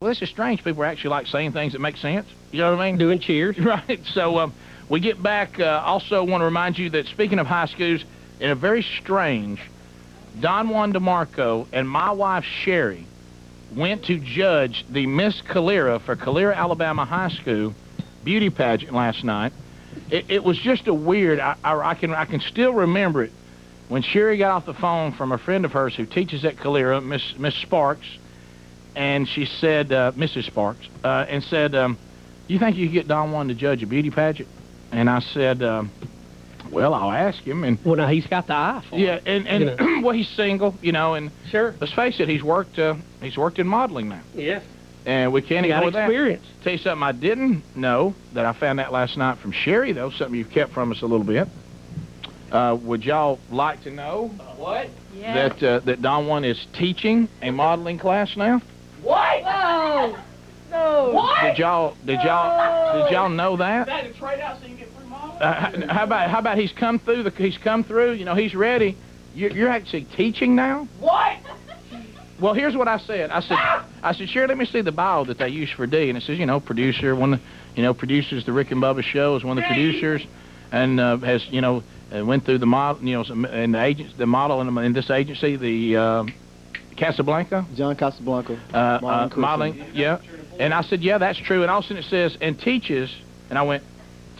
well, this is strange. People are actually like saying things that make sense. You know what I mean? Doing cheers. Right. So we get back. Also want to remind you that speaking of high schools, in a very strange, Don Juan DeMarco and my wife Sherry went to judge the Miss Calera for Calera, Alabama High School beauty pageant last night. It was just a weird. I can still remember it when Sherry got off the phone from a friend of hers who teaches at Calera, Miss Sparks, and she said, Mrs. Sparks, and said, "You think you could get Don Juan to judge a beauty pageant?" And I said, "Well, I'll ask him." And well, now he's got the eye for yeah, and well, he's single, you know, and sure. Let's face it, he's worked in modeling now. Yes. And we can't ignore that. Experience. Tell you something I didn't know that I found out last night from Sherry, though, something you've kept from us a little bit. Would y'all like to know what? Yes. that Don Juan is teaching a modeling class now? What? No. No. What? Did y'all know that? Is that a trade out so you get free modeling? How about he's come through? You know, he's ready. You're actually teaching now? What? Well, here's what I said. I said, Sherry, let me see the bio that they use for D. And it says, you know, producer, produces the Rick and Bubba show, is one of the producers, and has, you know, went through the model, you know, and the model in this agency, the Casablanca. John Casablanca. Modeling, yeah. And I said, yeah, that's true. And all of a sudden it says, and teaches. And I went,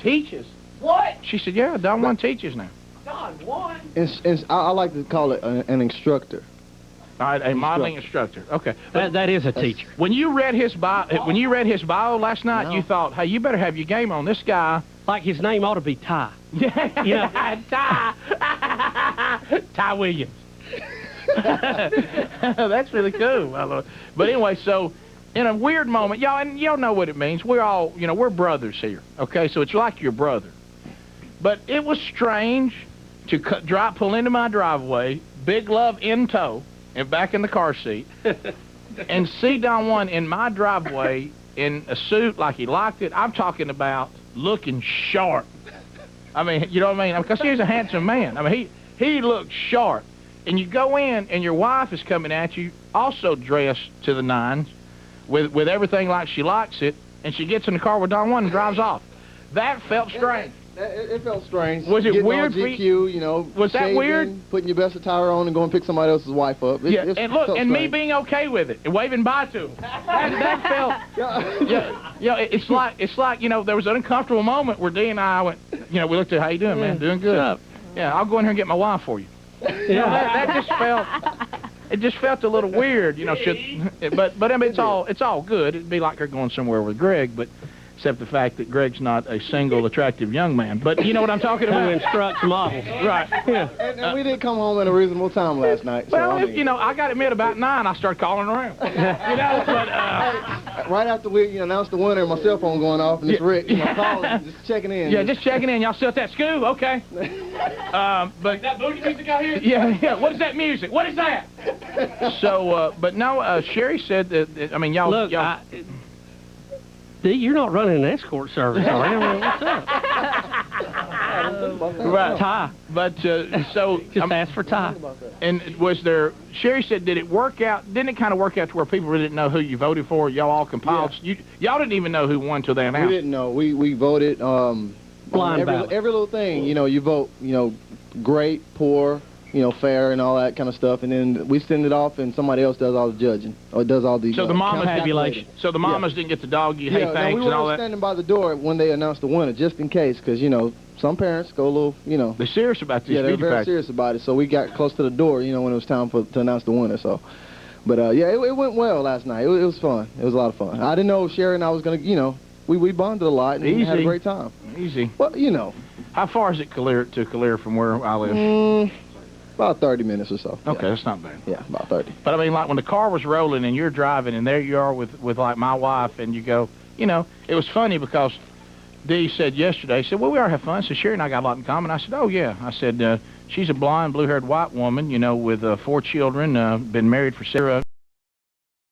teaches? What? She said, yeah, Don Juan teaches now. Don Juan? I like to call it an instructor. All right, a modeling instructor. Okay, that is a teacher. When you read his bio, last night, you thought, hey, you better have your game on. This guy, like his name ought to be Ty. Yeah, Ty. Ty Williams. That's really cool. But anyway, so in a weird moment, y'all know what it means. We're all, you know, we're brothers here. Okay, so it's like your brother. But it was strange to pull into my driveway, Big Love in tow, and back in the car seat, and see Don Juan in my driveway in a suit like he liked it. I'm talking about looking sharp. I mean, you know what I mean? Because he's a handsome man. I mean, he looks sharp. And you go in, and your wife is coming at you, also dressed to the nines, with everything like she likes it, and she gets in the car with Don Juan and drives off. That felt strange. It felt strange. Was it Getting weird on GQ, you know, was that shaving, weird? Putting your best attire on and going to pick somebody else's wife up. And look, and me being okay with it, and waving bye to him. That felt, it's like, you know, there was an uncomfortable moment where Dee and I went, you know, we looked at, how you doing, man? Doing good. Yeah, I'll go in here and get my wife for you. You know, it just felt a little weird, you know. But I mean, it's all good. It'd be like her going somewhere with Greg, but except the fact that Greg's not a single, attractive young man. But you know what I'm talking about? Who instructs models. Right. Yeah. And we did come home at a reasonable time last night. Well, so, I mean, you know, I got to admit, about 9, I started calling around. You know, but right after we announced the winner, my cell phone going off, and it's Rick, you know, calling, just checking in. Yeah, just checking in. Y'all still at that school? Okay. But that booty music out here? Yeah. What is that music? What is that? So, but no, Sherry said that. I mean, y'all. Look, you're not running an escort service, are you? I mean, what's up? Right. Ty. But so just ask for Ty. And was there? Sherry said, did it work out? Didn't it kind of work out to where people really didn't know who you voted for? Y'all all compiled. Yeah. Y'all didn't even know who won till they announced. We didn't know. We voted. Blind ballot. Every little thing. You know, you vote. You know, great, poor. You know, fair and all that kind of stuff, and then we send it off, and somebody else does all the judging, or does all the so the mamas tabulation. So the mamas didn't get the dog you hey thanks we and all that. We were standing by the door when they announced the winner, just in case, because you know some parents go a little, you know. They're serious about this. Yeah, they're very serious about it. So we got close to the door, you know, when it was time to announce the winner. So, but yeah, it went well last night. It was fun. It was a lot of fun. I didn't know Sherry and I was gonna, you know, we bonded a lot and had a great time. Easy. Well, you know. How far is it to Calera from where I live? About 30 minutes or so. Okay, that's not bad. Yeah, about 30. But I mean, like when the car was rolling and you're driving and there you are with like my wife and you go, you know, it was funny because Dee said yesterday, she said, well, we are have fun. So Sherry and I got a lot in common. I said, oh, yeah. I said, she's a blonde, blue-haired white woman, you know, with 4 children, been married for Sarah,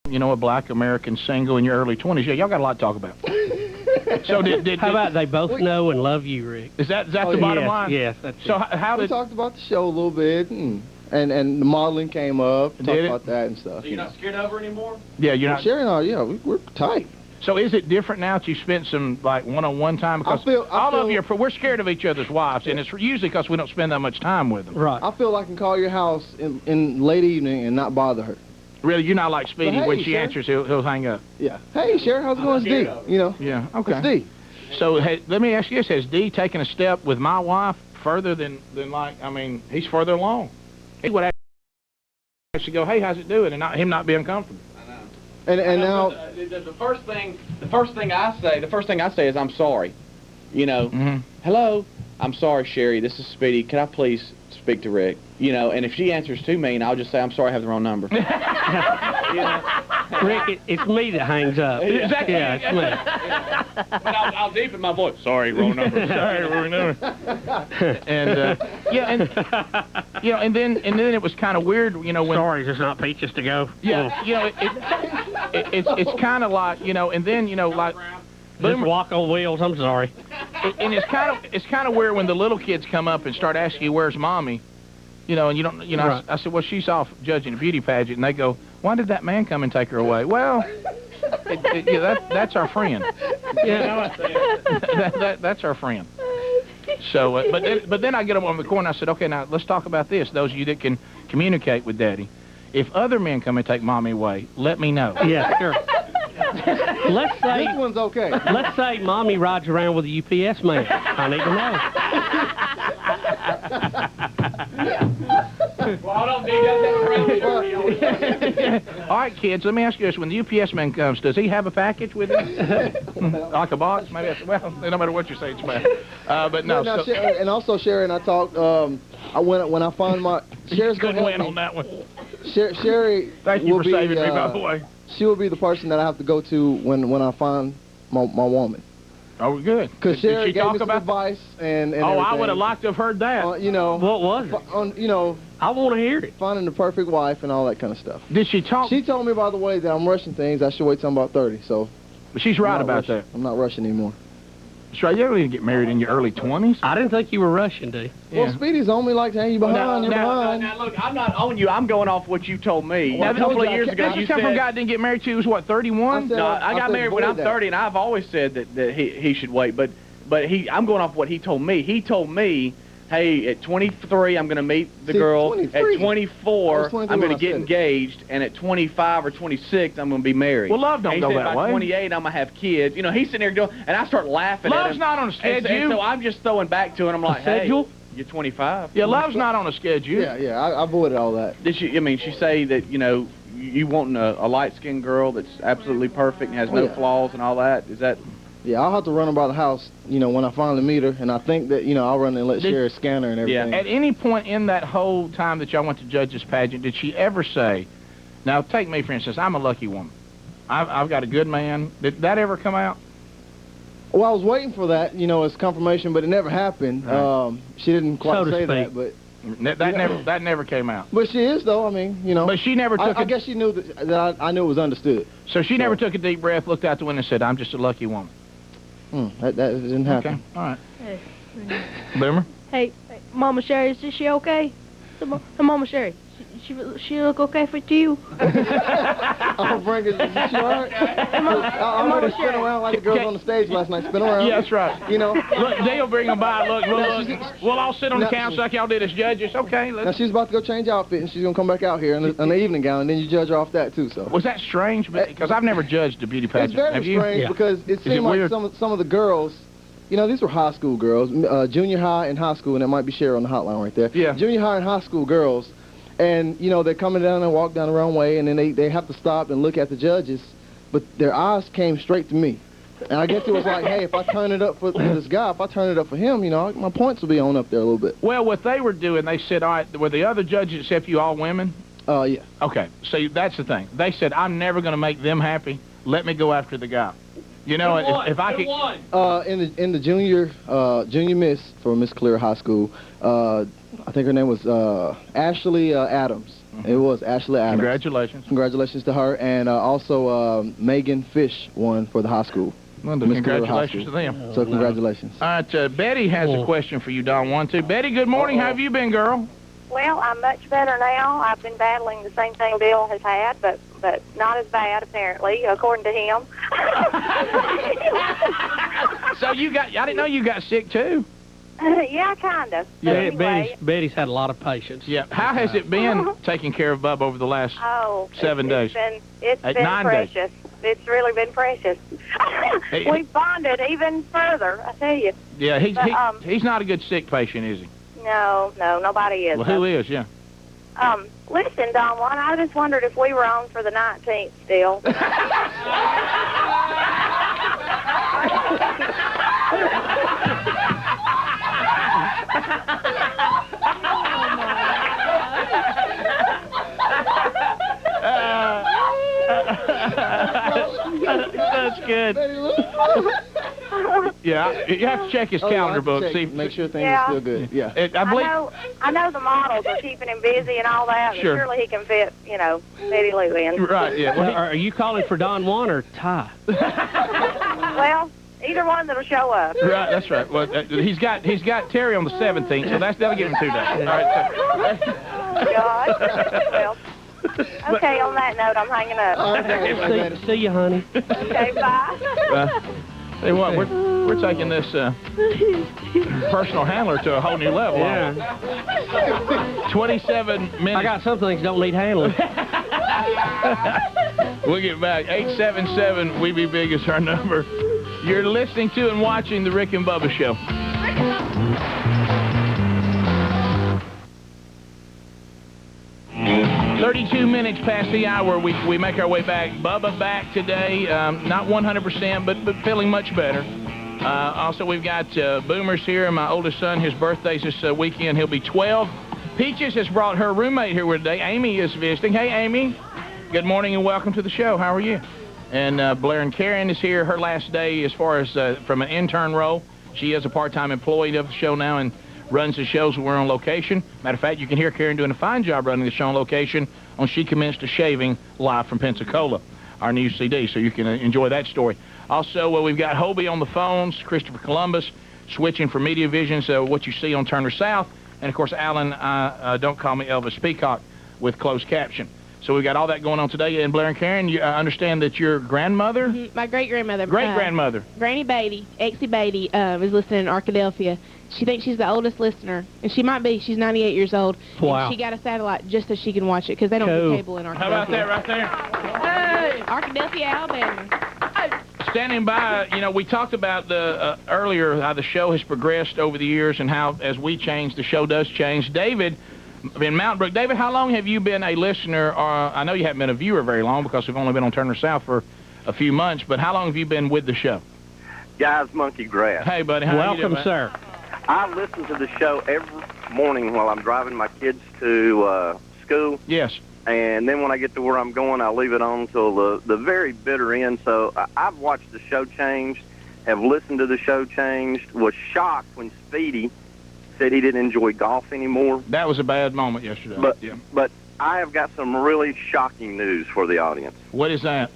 you know, a black American single in your early 20s. Yeah, y'all got a lot to talk about. So how about they both know and love you, Rick? Is that the bottom line? Yes, that's so how did... We talked about the show a little bit. And the modeling came up, talked Did it? about that and stuff. So you're not scared of her anymore? Yeah, you're not. Sherry and I, yeah, we're tight. So is it different now that you spent some like one-on-one time? Because all of you we're scared of each other's wives, and it's usually because we don't spend that much time with them. Right. I feel I can call your house in late evening and not bother her. Really, you're not like Speedy. But hey, when she Sherry. answers, he'll hang up. Yeah. Hey, Sherry, how's it going? It's D. You know. Yeah. Okay. It's D. So let me ask you this: has D taken a step with my wife further than like? I mean, he's further along. He would actually go, "Hey, how's it doing?" and him not be uncomfortable. And now The first thing I say is I'm sorry. You know, hello, I'm sorry, Sherry. This is Speedy. Can I please speak to Rick? You know, and if she answers to me, and I'll just say I'm sorry, I have the wrong number. You know? Rick, it's me that hangs up. Exactly. Yeah, it's me. But I'll deepen my voice. Sorry, wrong number. Sorry, wrong number. And yeah, and you know, and then it was kind of weird, you know, when Sorry, there's not peaches to go. yeah, you know, it's kind of like, you know, and then, you know, like Just walk on wheels. I'm sorry. and it's kind of weird when the little kids come up and start asking you, where's mommy, you know, and you don't, you know, Right. I said, well, she's off judging a beauty pageant, and they go, why did that man come and take her away? Well, yeah, that's our friend. Yeah. That's our friend. So, but then I get up on the corner and I said, okay, now let's talk about this. Those of you that can communicate with Daddy, if other men come and take mommy away, let me know. Yeah, sure. Let's say this one's okay. let's say mommy rides around with a UPS man. I need to know. Well, hold on, D. That's a All right, kids, let me ask you this. When the UPS man comes, does he have a package with him? Like a box? Maybe that's, well, no matter what you say, it's bad. But no. Now, So, and also Sherry and I talked. When I find my Sherry's gonna couldn't help win me. on that one. Sherry Thank you will for saving be, me, by the way. She will be the person that I have to go to when I find my woman. Oh, good. Because Sherry Did she gave talk me some about advice and Oh, I everything. would have liked to have heard that. You know, What was it? you know, I want to hear it. finding the perfect wife and all that kind of stuff. Did she talk? She told me, by the way, that I'm rushing things. I should wait till I'm about 30. So She's right I'm not about rushing. that. I'm not rushing anymore. That's right. You didn't get married in your early 20s. I didn't think you were rushing, D. Well, Speedy's on me like, hey, you behind, you're behind. Now, look, I'm not on you. I'm going off what you told me. Well, I a couple told of you, years I ago, Did you you come from a said... guy that didn't get married till he was, what, 31? I said- No, I got said married when avoid I'm that. 30, and I've always said that he should wait. But I'm going off what he told me. He told me, hey, at 23, I'm going to meet the See, girl. 23. At 24, I was 23 I'm going when to I get said it. engaged. And at 25 or 26, I'm going to be married. Well, love don't and he go said, that by way. 28, I'm going to have kids. You know, he's sitting there doing, and I start laughing at him. Love's not on a And schedule. so, and so I'm just throwing back to him. I'm like, schedule? hey, you're 25. Yeah, love's not on a schedule. Yeah, I avoided all that. Did she? I mean, she say that you want a light-skinned girl that's absolutely perfect and has no yeah. flaws and all that. Is that? Yeah, I'll have to run her by the house, when I finally meet her, and I think that, I'll run and let Did- Sherry scan her and everything. At any point in that whole time that y'all went to judge this pageant, did she ever say, now take me for instance, I'm a lucky woman. I've got a good man. Did that ever come out? Well, I was waiting for that, as confirmation, but it never happened. Right. She didn't quite So to say speak. that, but That never came out. but she is though. I mean, But she never took I guess she knew that I knew it was understood. So she never took a deep breath, looked out the window and said, I'm just a lucky woman. That didn't happen. Okay, all right. Hey, Boomer? hey, Mama Sherry, is she okay? Mama Sherry, she look okay to you? I'll bring it. Is she all right? I'm going to spin around like the girls on the stage last night. Spin around. Yeah, that's right. Look, they'll bring them by. Look, we'll all sit on the Now- couch like y'all did as judges. Okay, Now let's... she's about to go change outfit, and she's gonna come back out here in the evening gown, and then you judge her off that too. So Was that strange? Because I've never judged a beauty it's pageant. very Have you? strange Yeah. because it it seemed like weird? some of the girls, these were high school girls, junior high and high school, and that might be Sherry on the hotline right there. Yeah. Junior high and high school girls, and they're coming down and walk down the wrong way, and then they have to stop and look at the judges, but their eyes came straight to me. And I guess it was like, hey, if I turn it up for this guy, if I turn it up for him, my points will be on up there a little bit. Well, what they were doing, they said, all right, were the other judges except you all women? Yeah. Okay, so that's the thing. They said, I'm never going to make them happy. Let me go after the guy. If I could... In the junior miss for Miss Clear High School, I think her name was Ashley Adams. It was Ashley Adams. Congratulations. Congratulations to her, and also Megan Fish won for the high school. Well, Miss Clear High congratulations to School. them. So congratulations. All right, Betty has a question for you, Don. 1, 2. Betty, good morning. How have you been, girl? Well, I'm much better now. I've been battling the same thing Bill has had, but not as bad, apparently, according to him. So I didn't know you got sick, too. Yeah, kind of. Yeah, Anyway. Betty's had a lot of patience. Yeah. How has it been taking care of Bubba over the last 7 days? It's been 9 days. precious. It's really been precious. We've bonded even further, I tell you. Yeah, he's not a good sick patient, is he? No, nobody is. Well, who is, yeah. Listen, Don Juan, I just wondered if we were on for the 19th still. That's good. Yeah, you have to check his calendar book. See, make sure things are still good. Yeah. I know the models are keeping him busy and all that. Sure. But surely he can fit, Betty Lou in. Right. Yeah. Well, are you calling for Don Juan or Ty? Well, either one that'll show up. Right. That's right. Well, he's got Terry on the 17th, so that'll give him 2 days. All right. So. Gosh. Well. Okay, on that note, I'm hanging up. See you, honey. Okay, bye. Hey, what? We're taking this personal handler to a whole new level. Yeah. 27 minutes. I got some things don't need handling. We'll get back. 877 We Be Big is our number. You're listening to and watching the Rick and Bubba Show. 32 minutes past the hour, we make our way back. Bubba back today, not 100%, but feeling much better. Also, we've got Boomers here, my oldest son. His birthday's this weekend. He'll be 12. Peaches has brought her roommate here today. Amy is visiting. Hey, Amy. Good morning and welcome to the show. How are you? And Blair and Karen is here. Her last day as far as from an intern role. She is a part-time employee of the show now and runs the shows when we're on location. Matter of fact, you can hear Karen doing a fine job running the show on location on She Commenced a Shaving live from Pensacola, our new CD, so you can enjoy that story. Also, we've got Hobie on the phones, Christopher Columbus, switching for Media Visions, what you see on Turner South, and, of course, Alan, Don't Call Me Elvis Peacock with closed caption. So we've got all that going on today. And Blair and Karen, you understand that your grandmother? Mm-hmm. My great-grandmother. Great-grandmother. Granny Beatty, Exie Beatty, is listening in Arkadelphia. She thinks she's the oldest listener, and she might be. She's 98 years old. Wow. And she got a satellite just so she can watch it, because they don't get cable in Arkadelphia. How about that right there? Hey! Arkadelphia, Alabama. Standing by, we talked about earlier how the show has progressed over the years and how, as we change, the show does change. David in Mountain Brook. David, how long have you been a listener? I know you haven't been a viewer very long because we've only been on Turner South for a few months, but how long have you been with the show? Guys, Monkey Grass. Hey, buddy. How Welcome, you doing, sir. I listen to the show every morning while I'm driving my kids to school. Yes. And then when I get to where I'm going, I leave it on until the very bitter end. So I've watched the show change, have listened to the show changed, was shocked when Speedy said he didn't enjoy golf anymore. That was a bad moment yesterday. But I have got some really shocking news for the audience. What is that?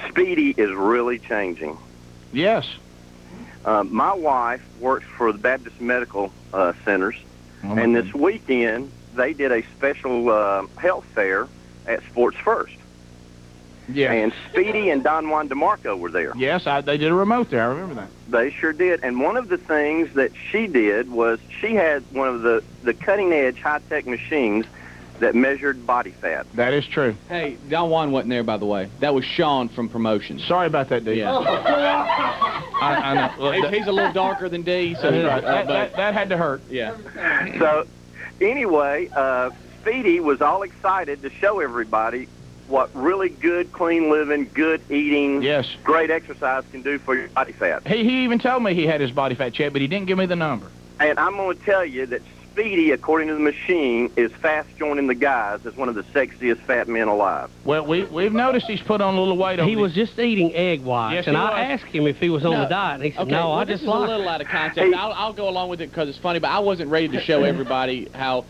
Speedy is really changing. Yes. My wife works for the Baptist Medical Centers, and this weekend they did a special health fair at Sports First. Yeah. And Speedy and Don Juan DeMarco were there. Yes, they did a remote there. I remember that. They sure did. And one of the things that she did was she had one of the cutting-edge high-tech machines that measured body fat. That is true. Hey, Don Juan wasn't there, by the way. That was Sean from Promotions. Sorry about that, D. Yeah. I know. Look, He's a little darker than D, so right. That had to hurt. yeah. So, anyway, Speedy was all excited to show everybody what really good, clean living, good eating, Yes. great exercise can do for your body fat. He even told me he had his body fat checked, but he didn't give me the number. And I'm going to tell you that Speedy, according to the machine, is fast joining the guys as one of the sexiest fat men alive. Well, we've noticed he's put on a little weight. He was just eating egg whites, Yes, and he I was. asked him if he was on the diet, and he said, Okay, no, well, I this just is like a little out of context. Hey. I'll go along with it because it's funny, but I wasn't ready to show everybody how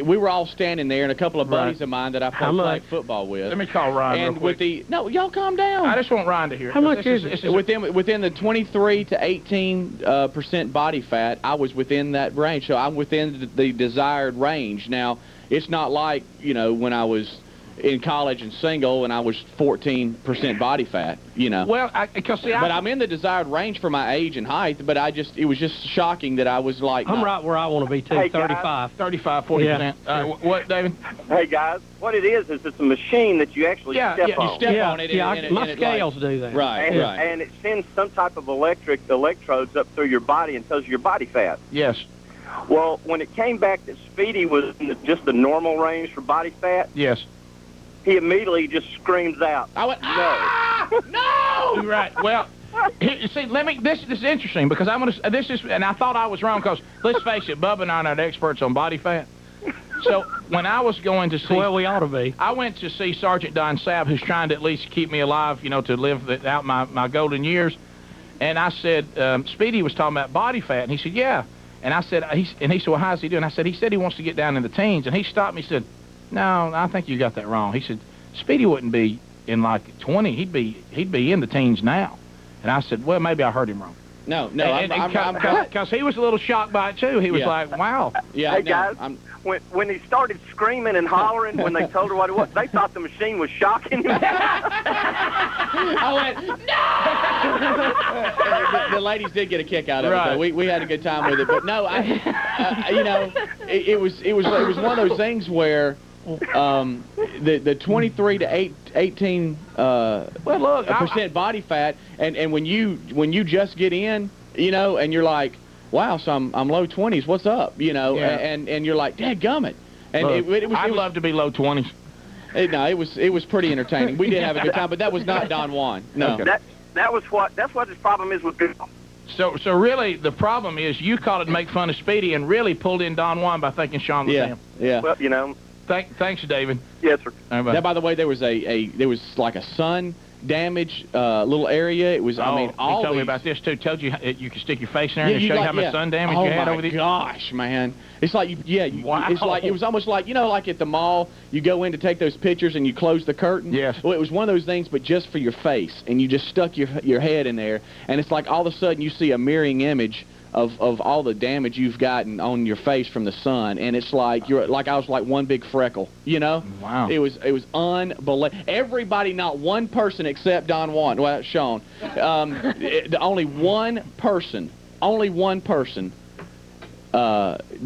we were all standing there, and a couple of buddies of mine that I played flag football with. Let me call Ryan and real quick. No, y'all calm down. I just want Ryan to hear. How much is it? Within the 23 to 18% body fat, I was within that range, so I'm within the desired range. Now, it's not like, you know, when I was in college and single and I was 14% body fat, you know. Well, but I'm in the desired range for my age and height, but it was just shocking that I was like... I'm right where I want to be, too, Hey, 35. 35, 40%. Yeah. What, David? Hey, guys, what it is it's a machine that you actually step on. You step on it. And my scales do that. Right, right. And it sends some type of electrodes up through your body and tells you your body fat. Yes. Well, when it came back that Speedy was in just the normal range for body fat, Yes. he immediately just screams out, I went, No! Right. Well, see, this is interesting because and I thought I was wrong because, let's face it, Bubba and I are not experts on body fat. So when I was going to see... Well, we ought to be. I went to see Sergeant Don Sabb, who's trying to at least keep me alive, you know, to live out my golden years. And I said, Speedy was talking about body fat, and he said, yeah. And I said, he said, well, how's he doing? I said, he said he wants to get down in the teens. And he stopped me and said, no, I think you got that wrong. He said, Speedy wouldn't be in like 20. He'd be in the teens now. And I said, well, maybe I heard him wrong. No, because he was a little shocked by it too. He was like, wow. Yeah, hey, guys, when he started screaming and hollering when they told her what it was, they thought the machine was shocking him. I went, no! The ladies did get a kick out of it, though. We had a good time with it. But no, you know, it was one of those things where the 23 to 18 percent body fat, and when you just get in, you know, and you're like, wow, so I'm low 20s, what's up, you know, and you're like, dadgummit. And I'd love to be low 20s. No, it was pretty entertaining. We did have a good time, but that was not Don Juan. No. Okay. That's what his problem is with people. So really, the problem is you called it to make fun of Speedy and really pulled in Don Juan by thinking Sean was him. Yeah. Well, you know. Thanks, David. Yes, sir. Now, by the way, there was like a sun damage little area. It was, I mean, all he told me about this too. Told you you could stick your face in there and show you how much sun damage you had over there. Oh my gosh, man! It's like wow. It's like it was almost like, you know, like at the mall, you go in to take those pictures and you close the curtain. Yes. Well, it was one of those things, but just for your face, and you just stuck your head in there, and it's like all of a sudden you see a mirroring image of all the damage you've gotten on your face from the sun, and it's like I was like one big freckle, you know. Wow. It was unbelievable. Everybody, not one person except Don Juan, well, Sean, only one person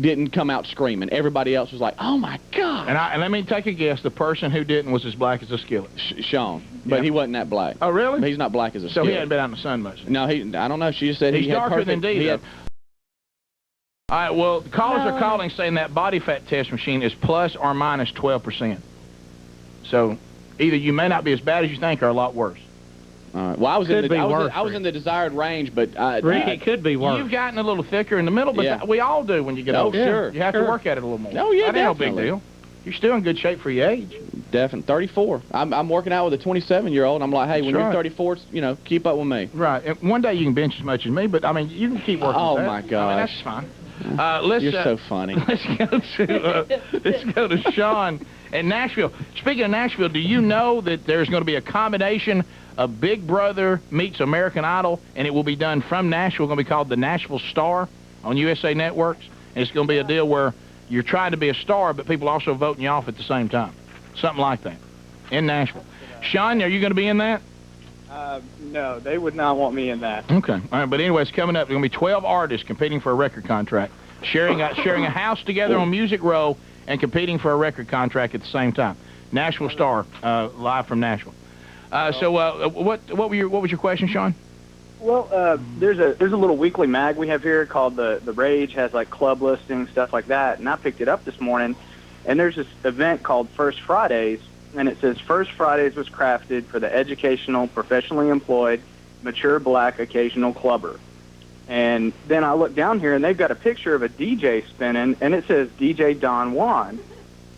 didn't come out screaming. Everybody else was like, oh my God. And let me take a guess, the person who didn't was as black as a skillet. Sean, but he wasn't that black. Oh really? He's not black as a skillet. So he hadn't been out in the sun much. No, I don't know. She just said he's he had darker perfect, than D. All right, well, the callers are calling saying that body fat test machine is plus or minus 12%. So either you may not be as bad as you think or a lot worse. All right. Well, I was in the desired range, but Rick, it could be worse. You've gotten a little thicker in the middle, but we all do when you get older. Sure. You have to work at it a little more. Oh, yeah, that ain't definitely. no big deal. You're still in good shape for your age. Definitely. 34. I'm working out with a 27-year-old, and I'm like, hey, when you're 34, you know, keep up with me. Right. And one day you can bench as much as me, but, I mean, you can keep working Oh, with that. my gosh. I mean, that's fine. You're so funny. Let's go to Sean in Nashville. Speaking of Nashville, do you know that there's going to be a combination of Big Brother meets American Idol, and it will be done from Nashville? It's going to be called the Nashville Star on USA Networks, and it's going to be a deal where you're trying to be a star, but people also voting you off at the same time. Something like that in Nashville. Sean, are you going to be in that? No, they would not want me in that. Okay. All right, but anyway, it's coming up. There's going to be 12 artists competing for a record contract, sharing a house together on Music Row and competing for a record contract at the same time. Nashville Star, live from Nashville. What was your question, Sean? Well, there's a little weekly mag we have here called the Rage, has like club listings, stuff like that, and I picked it up this morning, and there's this event called First Fridays, and it says First Fridays was crafted for the educational, professionally employed, mature black occasional clubber. And then I look down here, and they've got a picture of a DJ spinning, and it says DJ Don Juan.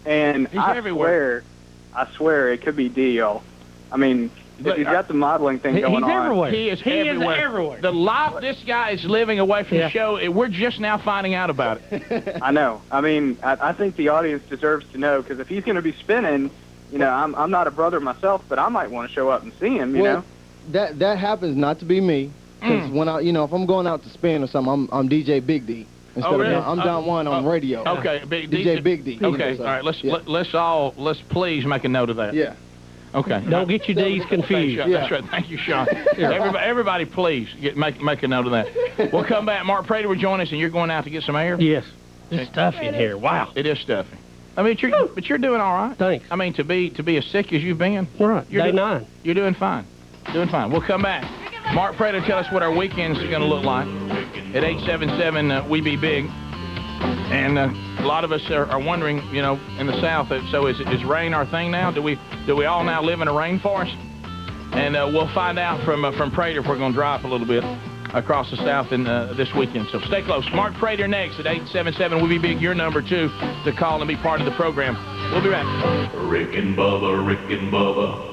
And I swear it could be Dio. I mean, if he's got the modeling thing going He's on. everywhere. He is He everywhere. is everywhere. The life this guy is living away from Yeah. the show, we're just now finding out about it. I know. I mean, I think the audience deserves to know, because if he's going to be spinning, you know, I'm not a brother myself, but I might want to show up and see him, you know? That happens not to be me, because when I, if I'm going out to spin or something, I'm DJ Big D. Instead really? of I'm Don Juan on radio. Okay, DJ Big D. Okay, all right. Let's please make a note of that. Yeah. Okay. Don't get your D's confused. That's right. Thank you, Sean. Everybody, please make a note of that. We'll come back. Mark Prater will join us, and you're going out to get some air. Yes. It's stuffy in here. Wow. It is stuffy. I mean, but you're doing all right. Thanks. I mean, to be as sick as you've been. Right. Day 9. You're doing fine. Doing fine. We'll come back. Mark Prater, tell us what our weekends are going to look like at 877 We Be Big. And a lot of us are wondering, in the South, so is rain our thing now? Do we all now live in a rainforest? And we'll find out from Prater if we're going to drop a little bit across the South in this weekend. So stay close. Mark Prater next at 877 We Be Big, your number 2 to call and be part of the program. We'll be back. Rick and Bubba, Rick and Bubba.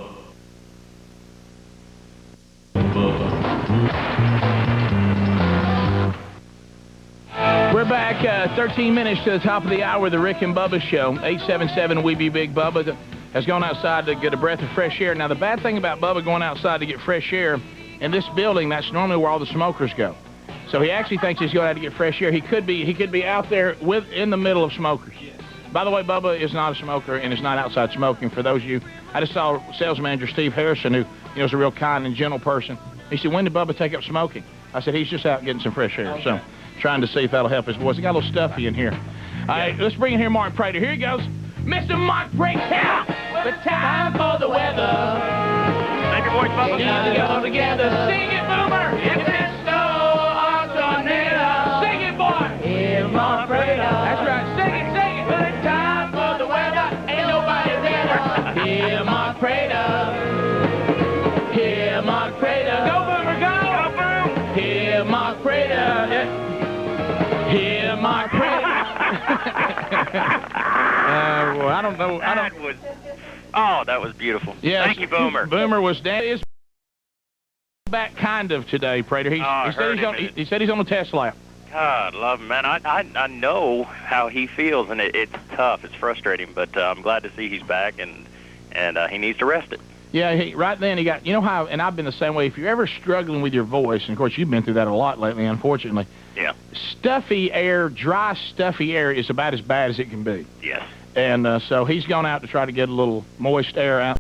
We're back 13 minutes to the top of the hour of the Rick and Bubba Show. 877 We Be Big. Bubba has gone outside to get a breath of fresh air. Now, the bad thing about Bubba going outside to get fresh air, in this building, that's normally where all the smokers go. So he actually thinks he's going out to get fresh air. He could be out there in the middle of smokers. By the way, Bubba is not a smoker and is not outside smoking. For those of you, I just saw sales manager Steve Harrison, who is a real kind and gentle person. He said, when did Bubba take up smoking? I said, he's just out getting some fresh air. So trying to see if that'll help his voice. He got a little stuffy in here. All right, let's bring in here Mark Prater. Here he goes. Mr. Mark breaks out the time for the weather. Thank you, voice, Bubba. Here we go together. Sing it, Boomer. If it's snow or tornado. Sing it, boy. Here, Mark Prater. That's right. Sing it. The time for the weather. Ain't nobody better. Here, Mark Prater. Here, Mark Prater. Go, Boomer, go. Go, Boom. Here, Mark Prater. Here, Mark Prater. Well, I don't know. That was beautiful. Yes, Thank you, Boomer. Boomer was is back kind of today, Prater. He said he's on the test lap. God, love him, man. I know how he feels, and it's tough. It's frustrating, but I'm glad to see he's back, and he needs to rest it. Yeah, right then he got, how, and I've been the same way. If you're ever struggling with your voice, and of course you've been through that a lot lately, unfortunately. Yeah. Stuffy air, dry, stuffy air is about as bad as it can be. Yes. And so he's gone out to try to get a little moist air out.